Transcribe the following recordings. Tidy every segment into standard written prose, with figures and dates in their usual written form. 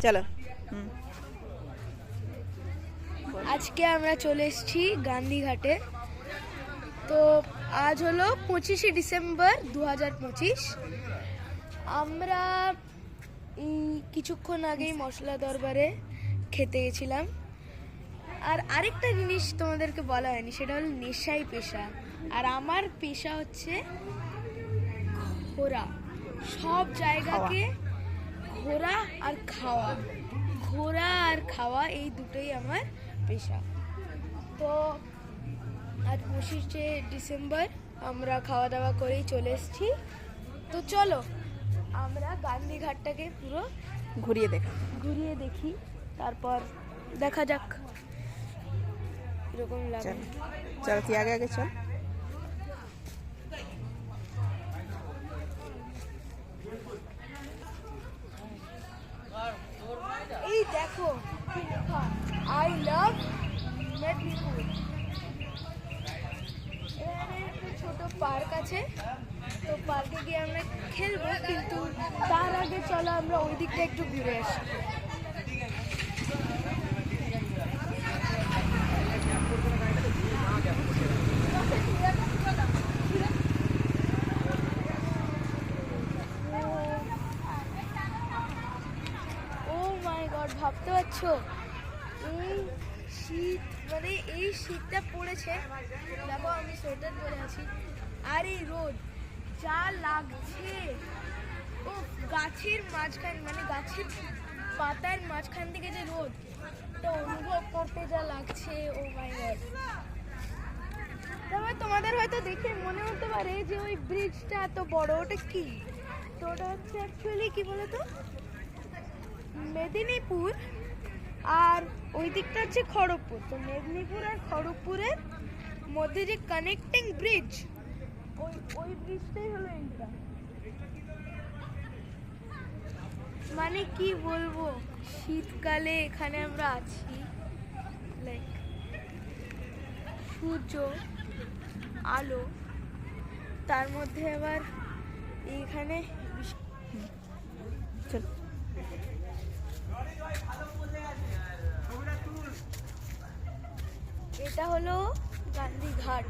চলো। আজকে আমরা চলে এসেছি গান্ধীঘাটে। তো আজ হলো 25শে ডিসেম্বর 2025। আমরা এই কিছুক্ষণ আগেই মশলা দরবারে খেতে গেছিলাম। আর আরেকটা জিনিস তোমাদেরকে বলা হয়নি, সেটা হলো নেশাই পেশা। আর আমার পেশা হচ্ছে ঘোরা, সব জায়গাকে ঘোরা আর খাওয়া। ঘোরা আর খাওয়া এই দুটোই আমার পেশা। তো আজ 25শে ডিসেম্বর আমরা খাওয়া দাওয়া করেই চলে এসেছি। তো চলো আমরা গান্ধীঘাটটাকে পুরো ঘুরিয়ে দেখি, তারপর দেখা যাক এরকম লাগে। চলো তুই আগে চল। এই দেখো আই লাভ মেদিনীপুর। এখানে একটা ছোট পার্ক আছে, তো পার্কে গিয়ে আমরা খেলবো, কিন্তু তার আগে চলো আমরা ওই দিকটা একটু ঘুরে আসি। ও মাই গড, ভাবতে পারছো এই শীত, মানে এই শীতটা পড়েছে, দেখো আমি সোয়েটার পরে আছি, আর এই রোদ যা লাগছে। ও গাছের মাঝখান, মানে গাছের পাতার মাঝখান থেকে যে রোদ তো অনুভব করতে যা লাগছে, ও মাই গড। তারপর তোমাদের হয়তো দেখে মনে হতে পারে যে ওই ব্রিজটা এত বড়, ওটা কি? তো ওটা হচ্ছে অ্যাকচুয়ালি কি বলতো, মেদিনীপুর আর ওই দিকটা হচ্ছে খড়গপুর। তো মেদিনীপুর আর খড়গপুরের মধ্যে যে কানেক্টিং ব্রিজ, ওই ব্রিজটাই হলো এইটা। মানে কি বলবো, শীতকালে এখানে আমরা আছি, লাইক সূর্য আলো, তার মধ্যে আবার এইখানে চল। এটা হলো গান্ধীঘাট।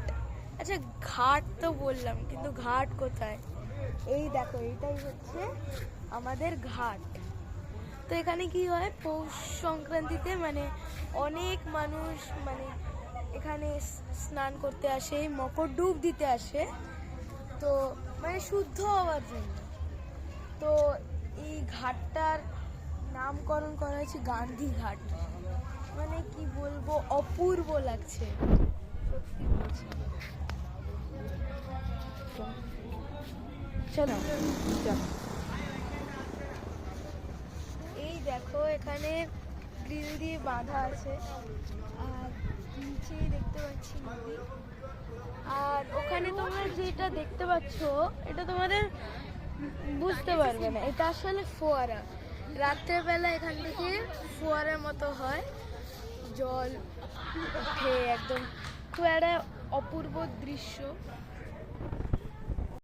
আচ্ছা ঘাট তো বললাম, কিন্তু ঘাট কোথায়? এই দেখো, এইটাই হচ্ছে আমাদের ঘাট। তো এখানে কি হয়, পৌষ সংক্রান্তিতে মানে অনেক মানুষ মানে এখানে স্নান করতে আসে, মকর ডুব দিতে আসে, তো মানে শুদ্ধ হওয়ার জন্য। তো এই ঘাটটার নামকরণ করা হয়েছে গান্ধীঘাট। মানে কি বলবো, অপূর্ব লাগছে সত্যি বলছি। চলো এই দেখো, এখানে গ্রিল দিয়ে বাঁধা আছে, আর নিচে দেখতে পাচ্ছি নদী। আর ওখানে তোমরা যেটা দেখতে পাচ্ছ, এটা তোমাদের বুঝতে পারবে না, এটা আসলে ফোয়ারা। রাত্রেবেলা এখান থেকে ফোয়ারার মতো হয়, জল উঠে একদম, তো একটা অপূর্ব দৃশ্য।